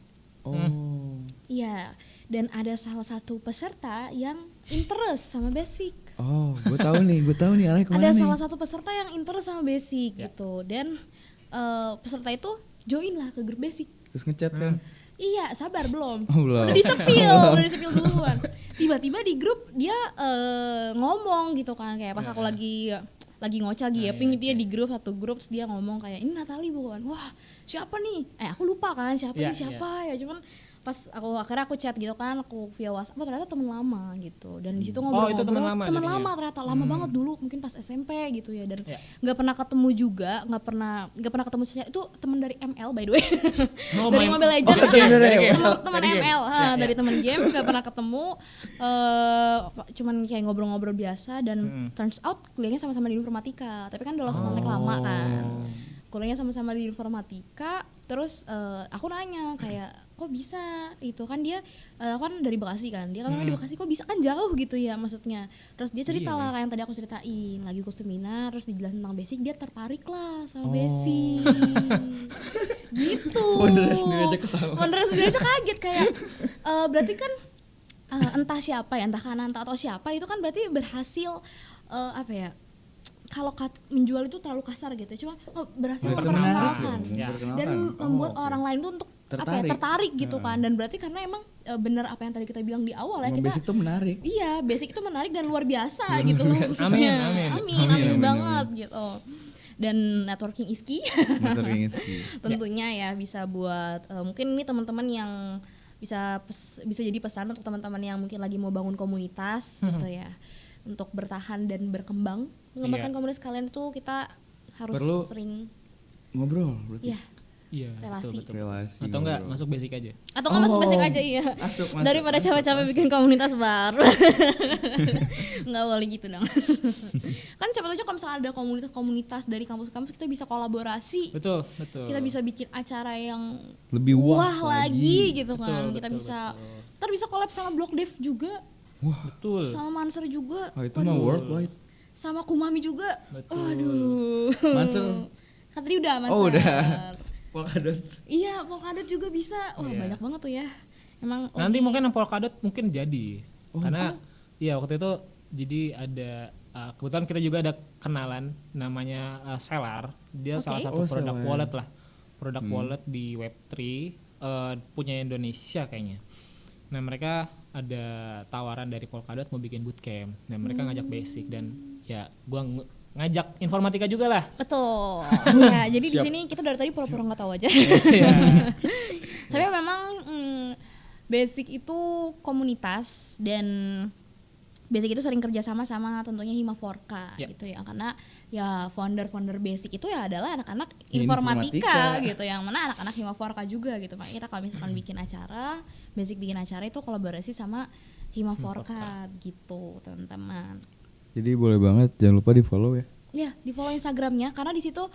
Iya, dan ada salah satu peserta yang interest sama basic. Oh, gue tahu nih arahnya kemana Ada nih. salah satu peserta yang interest sama basic gitu, dan peserta itu join lah ke grup basic. Terus ngechat kan? Iya, sabar belum. Oh, belum. Udah disepil duluan. Tiba-tiba di grup dia ngomong gitu kan, kayak pas aku lagi ngoceh lagi ping gitu ya di grup, satu grup, terus dia ngomong kayak ini Natali bukan. Wah, siapa nih? Aku lupa kan siapa ya, cuman pas akhirnya aku chat gitu kan, aku via WhatsApp, ternyata teman lama gitu, dan di situ ngobrol-ngobrol. Itu teman lama ternyata, lama banget dulu, mungkin pas SMP gitu ya, dan nggak pernah ketemu juga, nggak pernah ketemu itu teman dari ML by the way. Dari Mobile Legends, teman ML, dari teman game, nggak pernah ketemu, cuman kayak ngobrol-ngobrol biasa, dan turns out kuliahnya sama-sama di informatika, tapi kan udah lost contact lama kan, kuliahnya sama-sama di informatika. Terus aku nanya kayak kok bisa itu kan, dia kan dari Bekasi kan, dia kan di Bekasi, kok bisa kan jauh gitu ya maksudnya. Terus dia cerita lah kayak yang tadi aku ceritain, lagi ikut seminar terus dijelasin tentang basic, dia tertarik lah sama basic. Gitu. Wonder sendiri aja kaget kayak berarti kan entah siapa ya, entah Kananta atau siapa itu kan berarti berhasil apa ya, kalau menjual itu terlalu kasar gitu, cuma berhasil memperkenalkan dan membuat orang lain tuh untuk tertarik gitu kan. Dan berarti karena emang bener apa yang tadi kita bilang di awal ya, kita basic itu menarik. Iya, basic itu menarik dan luar biasa gitu loh. Amin banget gitu. Dan networking is key. Tentunya ya bisa buat mungkin ini teman-teman yang bisa jadi pesan untuk teman-teman yang mungkin lagi mau bangun komunitas gitu ya, untuk bertahan dan berkembang. Mengembangkan komunitas kalian itu kita harus sering ngobrol berarti. Iya, relasi. Relasi. Atau enggak masuk basic aja. Atau enggak masuk basic aja, iya. Daripada capek-capek bikin komunitas baru. Enggak boleh gitu dong. Kan siapa tahu kalau misalnya ada komunitas dari kampus-kampus, kita bisa kolaborasi. Betul. Kita bisa bikin acara yang lebih wah lagi gitu kan. Kita bisa ntar bisa collab sama BlockDev juga. Wah, betul. Sama Manser juga. Oh, itu mah worldwide. Sama Kumami juga. Betul. Aduh. Manser. Kan tadi udah Manser. Oh, udah. Polkadot. Iya, Polkadot juga bisa. Banyak banget tuh ya. Emang nanti mungkin yang Polkadot mungkin jadi. Karena waktu itu jadi ada kebetulan kita juga ada kenalan namanya Selar. Dia salah satu produk wallet lah. Produk wallet di Web3 punya Indonesia kayaknya. Nah mereka ada tawaran dari Polkadot mau bikin bootcamp. Nah mereka ngajak basic dan ya gua ngajak informatika juga lah. Betul. Ya, jadi di sini kita dari tadi pura-pura nggak tahu aja. Iya. Tapi memang basic itu komunitas dan basic itu sering kerja sama tentunya Himaforka gitu ya, karena ya founder basic itu ya adalah anak-anak informatika gitu, yang mana anak-anak Himaforka juga gitu. Makanya kita kalau misalkan bikin acara, basic bikin acara itu kolaborasi sama Himaforka gitu teman-teman. Jadi boleh banget, jangan lupa di follow ya. Ya, di follow Instagramnya karena di situ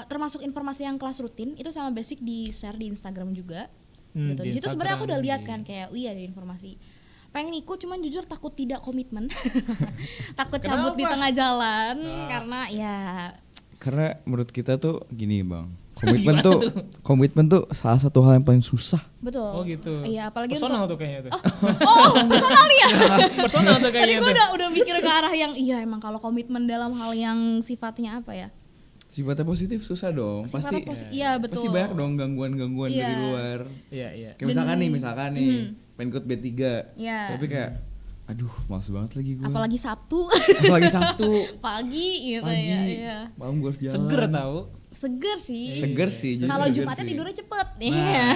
termasuk informasi yang kelas rutin itu sama basic di share di Instagram juga. Gitu. Di situ sebenarnya aku udah lihat kan kayak ada informasi. Pengen ikut cuman jujur takut tidak komitmen. Takut cabut di tengah jalan karena menurut kita tuh gini Bang. Komitmen tuh salah satu hal yang paling susah. Betul. Oh gitu. Iya, apalagi personal untuk tuh kayaknya tuh. Personal nih ya. Personal tuh kayaknya. Tadi gue udah mikir ke arah yang emang kalau komitmen dalam hal yang sifatnya apa ya? Sifatnya positif susah dong. Iya betul. Pasti banyak dong gangguan-gangguan dari luar. Iya. Kayak misalkan nih pengen ikut B3. Iya. Tapi kayak aduh males banget lagi gue. Apalagi Sabtu. Pagi gitu ya. Iya. Malam gue harus jalan. Seger sih. Kalau Kalau Jumatnya tidurnya cepet. Iya.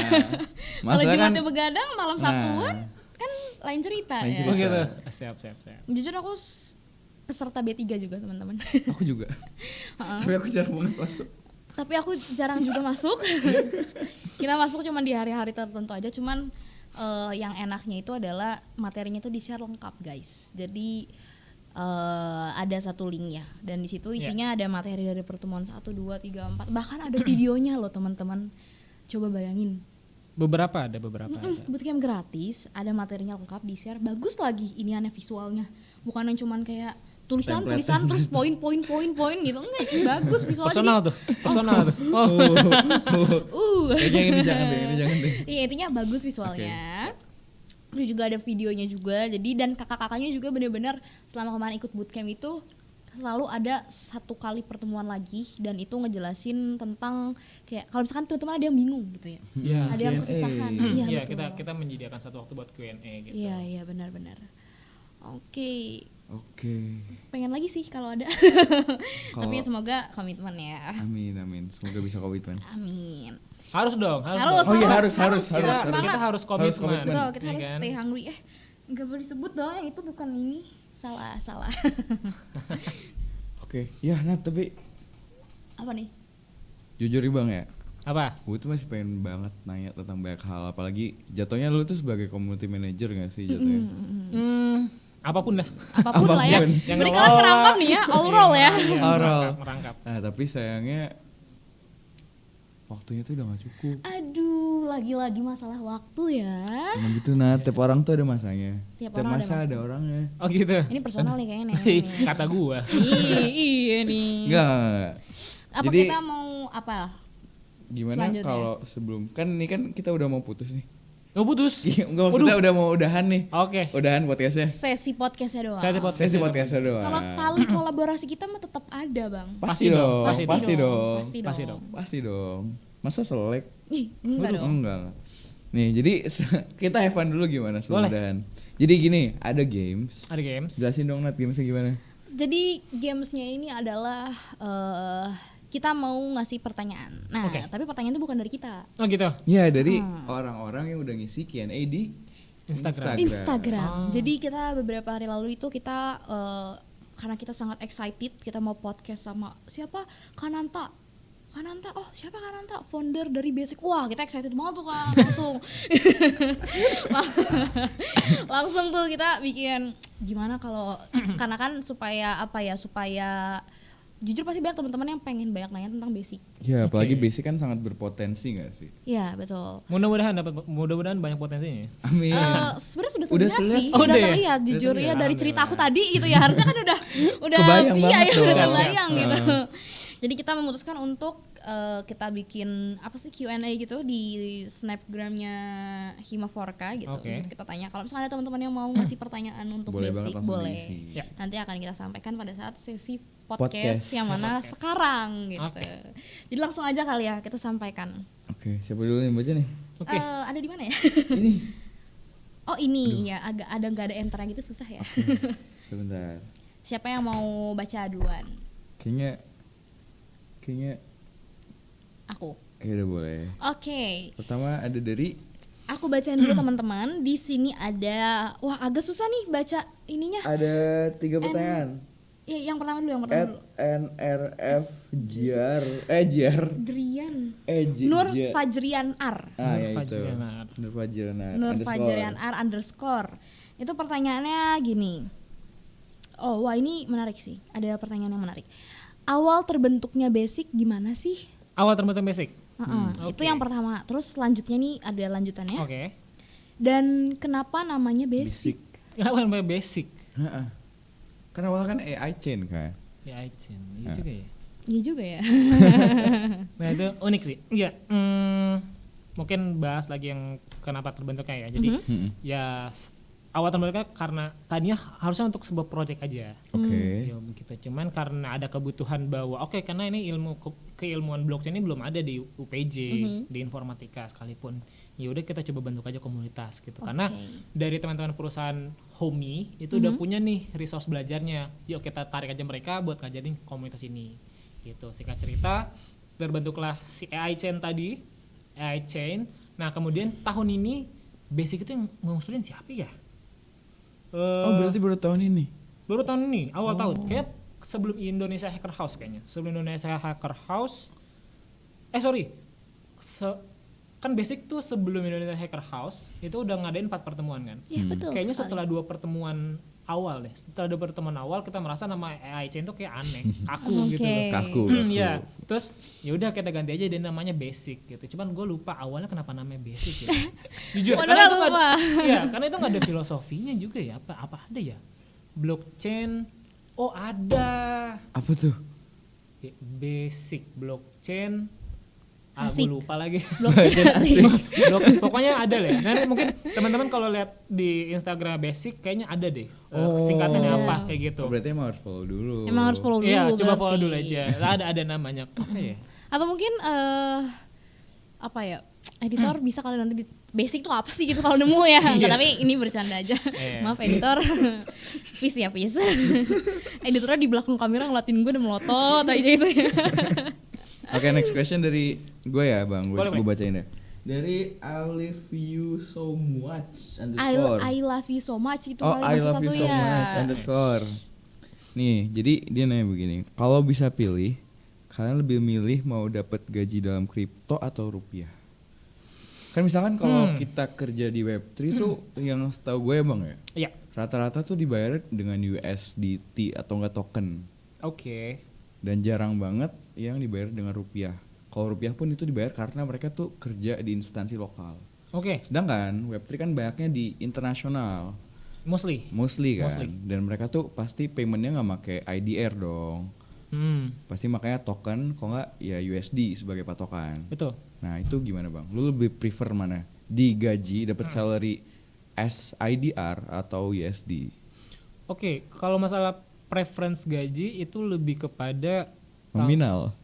Kalau Jumatnya begadang malam Sabtuan kan lain cerita ya. Oh gitu. Siap. Jujur aku peserta B3 juga teman-teman. Aku juga. Tapi aku jarang banget masuk. Tapi aku jarang juga masuk. Kita masuk cuma di hari-hari tertentu aja. Cuman yang enaknya itu adalah materinya itu di-share lengkap guys. Jadi ada satu link ya. Dan di situ isinya ada materi dari pertemuan 1, 2, 3, 4. Bahkan ada videonya loh teman-teman. Coba bayangin. Beberapa ada. Bootcamp gratis, ada materinya lengkap di-share. Bagus lagi iniannya visualnya. Bukan yang cuman kayak tulisan terus poin gitu. Enggak, ini bagus visualnya. Personal tuh. Kayaknya ini jangan deh. Iya, intinya bagus visualnya. Terus juga ada videonya juga. Jadi dan kakak-kakaknya juga benar-benar selama kemarin ikut bootcamp itu selalu ada satu kali pertemuan lagi dan itu ngejelasin tentang kayak kalau misalkan teman-teman ada yang bingung gitu ya. Ada yang kesusahan. Iya, kita menyediakan satu waktu buat Q&A gitu. Iya, benar-benar. Oke. Pengen lagi sih kalau ada. Tapi semoga komitmen ya. Amin. Semoga bisa komitmen. Amin. Harus dong. Harus. Kita harus komitmen. Betul, kita harus stay hungry. Enggak boleh disebut dong, yang itu bukan ini. Salah. Oke. Ya, tapi apa nih? Jujur nih Bang ya. Apa? Gue tuh masih pengen banget nanya tentang banyak hal, apalagi jatuhnya lu tuh sebagai community manager gak sih jatuhnya? Apapun lah ya. Berikan kerangkap nih ya, all roll ya. Merangkap. Nah tapi sayangnya waktunya tuh udah gak cukup. Aduh, lagi-lagi masalah waktu ya. Emang gitu tiap orang tuh ada masanya. Tiap masa ada orangnya. Oh gitu. Ini personal nih kayaknya nih. Kata gua. Iya nih. Enggak. Apa jadi, kita mau apa? Gimana kalau sebelum ini kan kita udah mau putus nih. Oh putus? Iya, enggak maksudnya udah mau udahan nih. Oke. Udahan podcastnya. Sesi podcastnya doang. Sesi podcastnya doang. Kalau kali kolaborasi kita mah tetap ada Bang. Pasti dong. Masa selek? Enggak dong. Enggak. Nih jadi kita have fun dulu gimana sebelum udahan. Jadi gini, ada games. Jelasin dong Nat, gamesnya gimana? Jadi gamesnya ini adalah kita mau ngasih pertanyaan. Nah, tapi pertanyaan itu bukan dari kita. Oh gitu? Ya, dari orang-orang yang udah ngisi Q&A di Instagram. Jadi kita beberapa hari lalu itu kita karena kita sangat excited, kita mau podcast sama siapa? Kananta. Oh siapa Kananta? Founder dari Basic. Wah kita excited banget tuh kan, langsung tuh kita bikin gimana kalau karena kan supaya jujur pasti banyak teman-teman yang pengen banyak nanya tentang Basic. Ya apalagi Basic kan sangat berpotensi nggak sih? Iya betul. Mudah-mudahan banyak potensinya. Amin. Sebenarnya sudah terlihat sih. Sudah terlihat jujur ya dari cerita aku tadi gitu ya, harusnya kan udah kebayang banget udah kebayang gitu. Jadi kita memutuskan untuk kita bikin apa sih Q&A gitu di Snapgramnya Himaforka gitu. Terus kita tanya kalau misalnya ada teman-teman yang mau ngasih pertanyaan untuk Basic boleh. Nanti akan kita sampaikan pada saat sesi podcast yang mana sekarang gitu. Jadi langsung aja kali ya kita sampaikan. Siapa dulu yang baca nih? Ada di mana ya? Ini. Oh ini ya agak ada nggak ada enter gitu susah ya. Sebentar. Siapa yang mau baca duluan? Kayaknya Aku. ya udah boleh. Oke. Pertama ada dari Aku bacain dulu teman-teman. Di sini ada, wah agak susah nih baca ininya. ada 3 pertanyaan. Ya, yang pertama dulu. @nrf Jiar Drian. J- Nur J- Fajrian R. Ah ya itu. Fajrianar. Nur Fajrianar. Nur underscore. Fajrian R _. Itu pertanyaannya gini. Oh, wah ini menarik sih. Ada pertanyaan yang menarik. Awal terbentuknya Basic gimana sih? Awal terbentuk Basic. Itu yang pertama. Terus selanjutnya nih ada lanjutannya. Oke. Dan kenapa namanya Basic? Kenapa namanya Basic? Heeh. Kan awalnya kan AI chain kan. Ya Aicin, iya juga ya. Iya juga ya. Nah itu unik sih. Iya. Mungkin bahas lagi yang kenapa terbentuknya ya. Jadi ya awal terbentuknya karena tadinya harusnya untuk sebuah project aja. Oke. Ya begitu. Cuman karena ada kebutuhan bahwa karena ini ilmu keilmuan blockchain ini belum ada di UPJ, di informatika sekalipun. Ya udah kita coba bentuk aja komunitas gitu. Karena dari teman-teman perusahaan Homi itu udah punya nih resource belajarnya. Yuk kita tarik aja mereka buat ngajarin komunitas ini. Gitu. Singkat cerita terbentuklah si AI Chain tadi, AI Chain. Nah, kemudian tahun ini Basic itu yang ngusulin siapa ya? Oh, berarti baru tahun ini. Baru tahun ini, awal tahun. Kayak sebelum Indonesia Hacker House kayaknya. Sebelum Indonesia Hacker House. Kan Basic tuh sebelum Indonesia Hacker House itu udah ngadain 4 pertemuan kan. Iya betul. Kayaknya sekali. setelah 2 pertemuan awal deh. Setelah 2 pertemuan awal kita merasa nama AI Chain tuh kayak aneh, kaku gitu loh. Kaku. Iya. Terus ya udah kita ganti aja dan namanya Basic gitu. Cuman gue lupa awalnya kenapa namanya Basic gitu. Jujur karena itu karena itu nggak ada filosofinya juga ya. Apa ada ya? Blockchain. Oh ada. Apa tuh? Basic blockchain. Asik. Gue lupa lagi. Blockchain asik. Pokoknya ada lah. Nanti mungkin teman-teman kalau lihat di Instagram Basic kayaknya ada deh. Singkatannya apa kayak gitu. Berarti emang harus follow dulu. Iya, coba berarti. follow dulu aja. Ada namanya. Apa ya? Atau mungkin apa ya? Editor bisa kali nanti Basic tuh apa sih gitu kalau nemu ya. Nggak, tapi ini bercanda aja. Maaf editor. Peace ya, peace. Editornya di belakang kamera ngeliatin gue udah melotot aja itu ya. Oke, next question dari gue ya Bang, gue bacain ya. Dari I love you so much underscore. I love you so much itu I love you so much underscore. Nih, jadi dia nanya begini, kalau bisa pilih, kalian lebih milih mau dapat gaji dalam kripto atau rupiah? Kan misalkan kalau kita kerja di Web3 tuh yang setahu gue ya Bang ya. Iya. Rata-rata tuh dibayar dengan USDT atau enggak token. Oke. Dan jarang banget yang dibayar dengan rupiah. Kalau rupiah pun itu dibayar karena mereka tuh kerja di instansi lokal. Oke. Sedangkan Web3 kan banyaknya di internasional. Mostly kan. Dan mereka tuh pasti paymentnya nggak pakai IDR dong. Pasti makanya token, kalau nggak ya USD sebagai patokan. Betul. Nah itu gimana Bang? Lu lebih prefer mana? Digaji dapat salary as IDR atau USD? Oke, kalau masalah preference gaji itu lebih kepada nominal.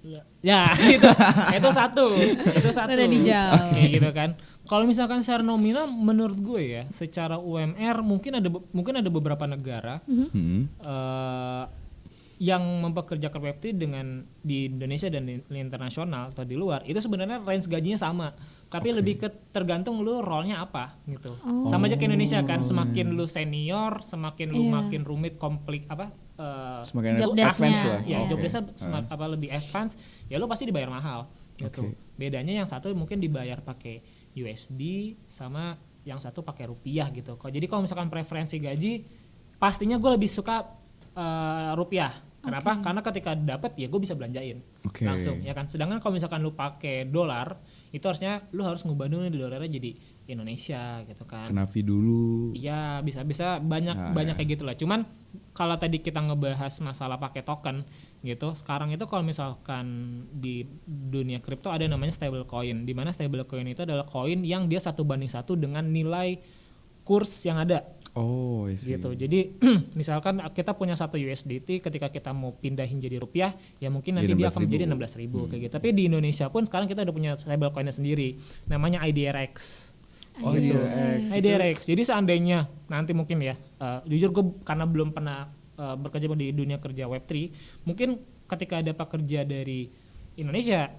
Ya, itu satu. Udah dijawab. Kayak gitu kan. Kalau misalkan secara nominal menurut gue ya, secara UMR mungkin ada beberapa negara yang mempekerjakan Web3 dengan di Indonesia dan di internasional atau di luar, itu sebenarnya range gajinya sama. Tapi lebih ke tergantung lu role-nya apa gitu. Sama aja ke Indonesia kan, semakin lu senior, semakin lu makin rumit, komplik semakin job advance lah. Ya, job desk-nya lebih advance, ya lu pasti dibayar mahal gitu. Bedanya yang satu mungkin dibayar pakai USD sama yang satu pakai rupiah gitu. Jadi kalau misalkan preferensi gaji, pastinya gue lebih suka rupiah. Kenapa? Karena ketika dapat ya gue bisa belanjain langsung ya kan. Sedangkan kalau misalkan lu pakai dolar, itu harusnya lu harus ngubah dulu di dolarnya jadi Indonesia gitu kan. Kena fee dulu. Iya, bisa banyak kayak gitulah. Cuman kalau tadi kita ngebahas masalah pakai token gitu, sekarang itu kalau misalkan di dunia kripto ada namanya stablecoin, di mana stablecoin itu adalah koin yang dia 1:1 dengan nilai kurs yang ada. Oh, gitu. Jadi misalkan kita punya 1 USDT, ketika kita mau pindahin jadi rupiah, ya mungkin nanti dia akan menjadi 16.000 kayak gitu. Tapi di Indonesia pun sekarang kita udah punya stablecoinnya sendiri, namanya IDRX. Oh, IDRX. IDRX. Jadi seandainya nanti mungkin ya, jujur gue karena belum pernah bekerja di dunia kerja Web3, mungkin ketika ada pekerja dari Indonesia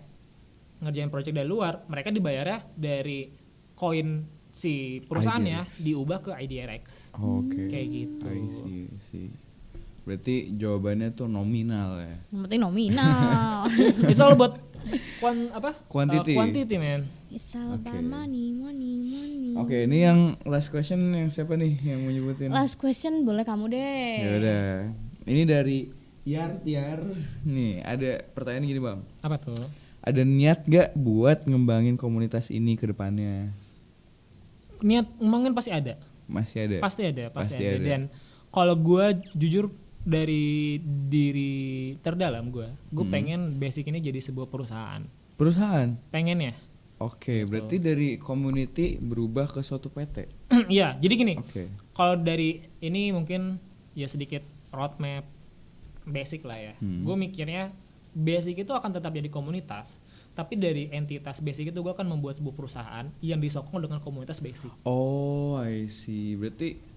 ngerjain project dari luar, mereka dibayarnya dari koin si perusahaannya diubah ke IDRX. Oke. Kayak gitu. I see. Berarti jawabannya tuh nominal ya. Yang penting nominal. It's all about Quantity. Quantity, man. It's all about Oke. money. Oke, ini yang last question yang siapa nih yang mau nyebutin? Last question boleh kamu deh. Ya udah. Ini dari Yar. Nih, ada pertanyaan gini, Bang. Apa tuh? Ada niat gak buat ngembangin komunitas ini ke depannya? Niat ngembangin pasti ada. Masih ada? Pasti ada. Dan kalau gue jujur dari diri terdalam gue pengen Basic ini jadi sebuah perusahaan. Perusahaan? Pengen ya. Oke, berarti dari community berubah ke suatu PT? Iya, jadi gini. Oke. Kalau dari ini mungkin ya sedikit roadmap Basic lah ya. Gue mikirnya Basic itu akan tetap jadi komunitas, tapi dari entitas Basic itu gue akan membuat sebuah perusahaan yang disokong dengan komunitas Basic. Oh, I see. Berarti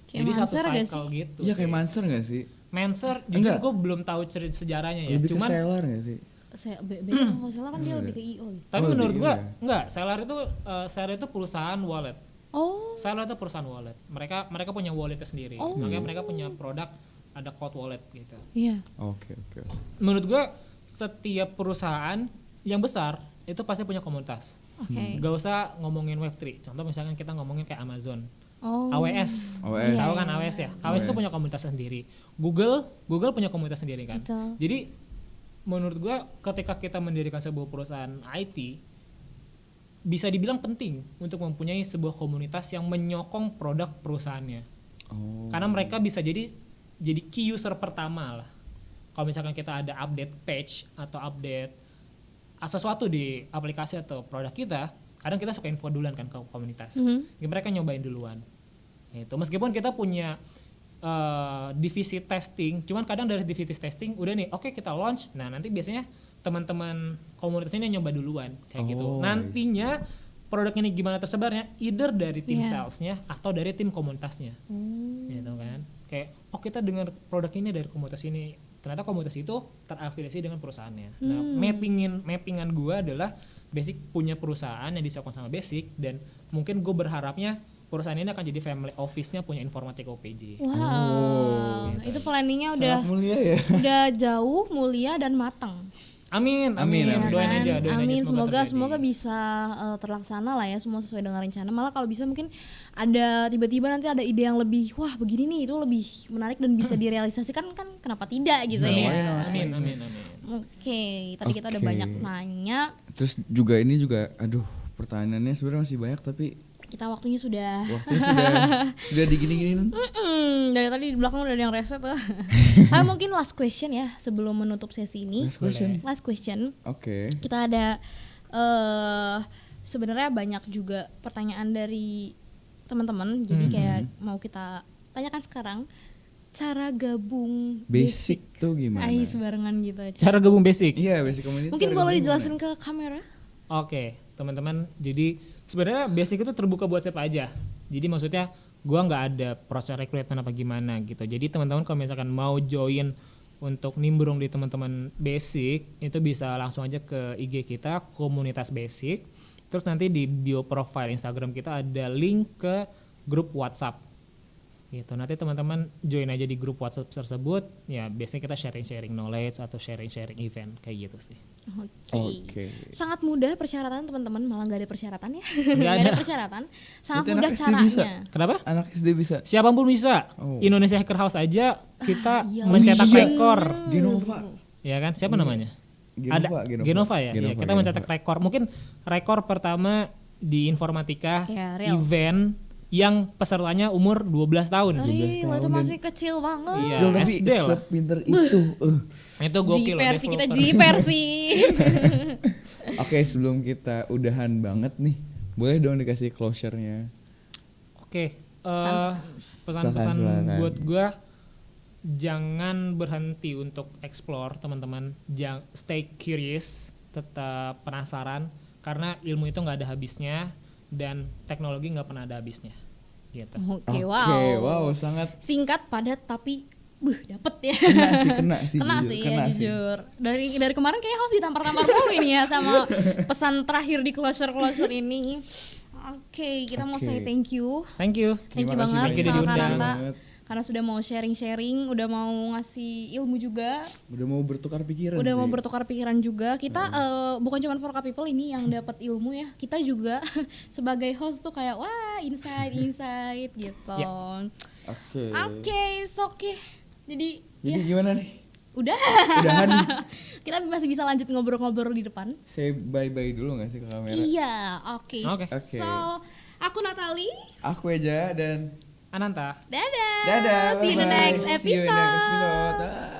Kayak jadi satu Manser gak cycle gitu. ya sih. kayak Manser gak sih? Manser, jujur gue belum tahu cerita sejarahnya ya. Lebih Cuman ke seller gak sih? Saya kalau salah kan dia lebih ke IO. tapi Oh, menurut lebih gue ya? enggak, Seller itu perusahaan wallet. Oh, Seller itu perusahaan wallet. Mereka punya walletnya sendiri. Oh. Makanya mereka punya produk ada code wallet gitu. iya. Oke. Menurut gue setiap perusahaan yang besar itu pasti punya komunitas. Oke. Gak usah ngomongin Web3. Contoh misalkan kita ngomongin kayak Amazon, Oh. AWS. Iya, Tahu kan iya. AWS ya? AWS itu punya komunitas sendiri. Google punya komunitas sendiri kan. Betul. Jadi menurut gua ketika kita mendirikan sebuah perusahaan IT bisa dibilang penting untuk mempunyai sebuah komunitas yang menyokong produk perusahaannya. Oh. Karena mereka bisa jadi key user pertama lah. Kalau misalkan kita ada update page atau update sesuatu di aplikasi atau produk kita, kadang kita suka info duluan kan ke komunitas. Ya, mereka nyobain duluan. Itu meskipun kita punya divisi testing, cuman kadang dari divisi testing udah nih, oke, kita launch. Nah, nanti biasanya teman-teman komunitas ini nyoba duluan kayak gitu. Nantinya produk ini gimana tersebarnya, either dari tim salesnya atau dari tim komunitasnya. Gitu kan. Kayak kita dengar produk ini dari komunitas ini, ternyata komunitas itu terafiliasi dengan perusahaannya. Nah, mappingan gue adalah Basic punya perusahaan yang disokong sama Basic, dan mungkin gue berharapnya perusahaan ini akan jadi family office-nya punya Informatika OPJ. Wow, gitu. itu planningnya udah Sangat mulia ya. udah jauh, mulia dan matang. Amin. Doain aja. Amin. Semoga terjadi. bisa terlaksana lah ya, semua sesuai dengan rencana. Malah kalau bisa mungkin ada tiba-tiba nanti ada ide yang lebih, wah begini nih, itu lebih menarik dan bisa direalisasikan, kan kenapa tidak gitu ya. Amin. Oke, tadi kita udah banyak nanya. Terus juga ini juga, aduh, pertanyaannya sebenarnya masih banyak tapi Kita waktunya sudah sudah digini-giniin. dari tadi di belakang udah ada yang reset tuh. Tapi mungkin last question ya sebelum menutup sesi ini. Last question. Oke. Kita ada sebenarnya banyak juga pertanyaan dari teman-teman. Jadi kayak mau kita tanyakan sekarang, cara gabung Basic tuh gimana? sebarengan gitu aja. Cara gabung Basic. Iya, Basic Community. Mungkin cara boleh gabung dijelasin gimana? ke kamera? Oke, teman-teman. Jadi sebenarnya Basic itu terbuka buat siapa aja. Jadi maksudnya gua nggak ada proses rekrutmen apa gimana gitu. Jadi teman-teman kalau misalkan mau join untuk nimbrung di teman-teman Basic, itu bisa langsung aja ke IG kita, komunitas Basic. Terus nanti di bio profile Instagram kita ada link ke grup WhatsApp. Gitu. Nanti teman-teman join aja di grup WhatsApp tersebut. Ya, biasanya kita sharing-sharing knowledge atau sharing-sharing event kayak gitu sih. Oke. Sangat mudah persyaratan teman-teman, malah nggak ada persyaratan ya. Nggak Nggak ada. ada persyaratan. Sangat Berarti mudah anak SD caranya. bisa? Kenapa? Anak SD bisa. Siapapun bisa. Oh. Indonesia Hacker House aja kita iya. mencetak Iya. rekor. Genova. Ya kan? Siapa namanya? Genova ya. Ya, kita mencetak rekor. Mungkin rekor pertama di Informatika Ya, real. event yang pesertanya umur 12 tahun. Real, itu masih kecil banget. Iya, Kecil tapi SD lah. sepinter itu. Itu gokil loh, G-versi kita developer. G-versi. Oke, sebelum kita udahan banget nih, boleh dong dikasih closure-nya. Oke, Pesan-pesan. pesan-pesan Silakan. buat gua, jangan berhenti untuk explore, teman-teman. Stay curious, tetap penasaran, karena ilmu itu nggak ada habisnya. dan teknologi nggak pernah ada habisnya gitu. Oke, wow, sangat singkat, padat, tapi dapet ya. kena sih Jujur. Dari kemarin kayak host ditampar-tampar mulu ini ya sama pesan terakhir di closure ini. Oke, kita mau say thank you. Thank you banget sama diundang. Kananta karena sudah mau sharing, udah mau ngasih ilmu juga, udah mau bertukar pikiran juga. Kita bukan cuma for people ini yang dapat ilmu ya, kita juga sebagai host tuh kayak wah insight gitu. Oke. Jadi gimana nih? Udahan. Kita masih bisa lanjut ngobrol-ngobrol di depan. Say bye dulu nggak sih ke kamera? Iya, oke. So aku Natali, aku Eja dan Ananta. Dadah. See you in the next episode.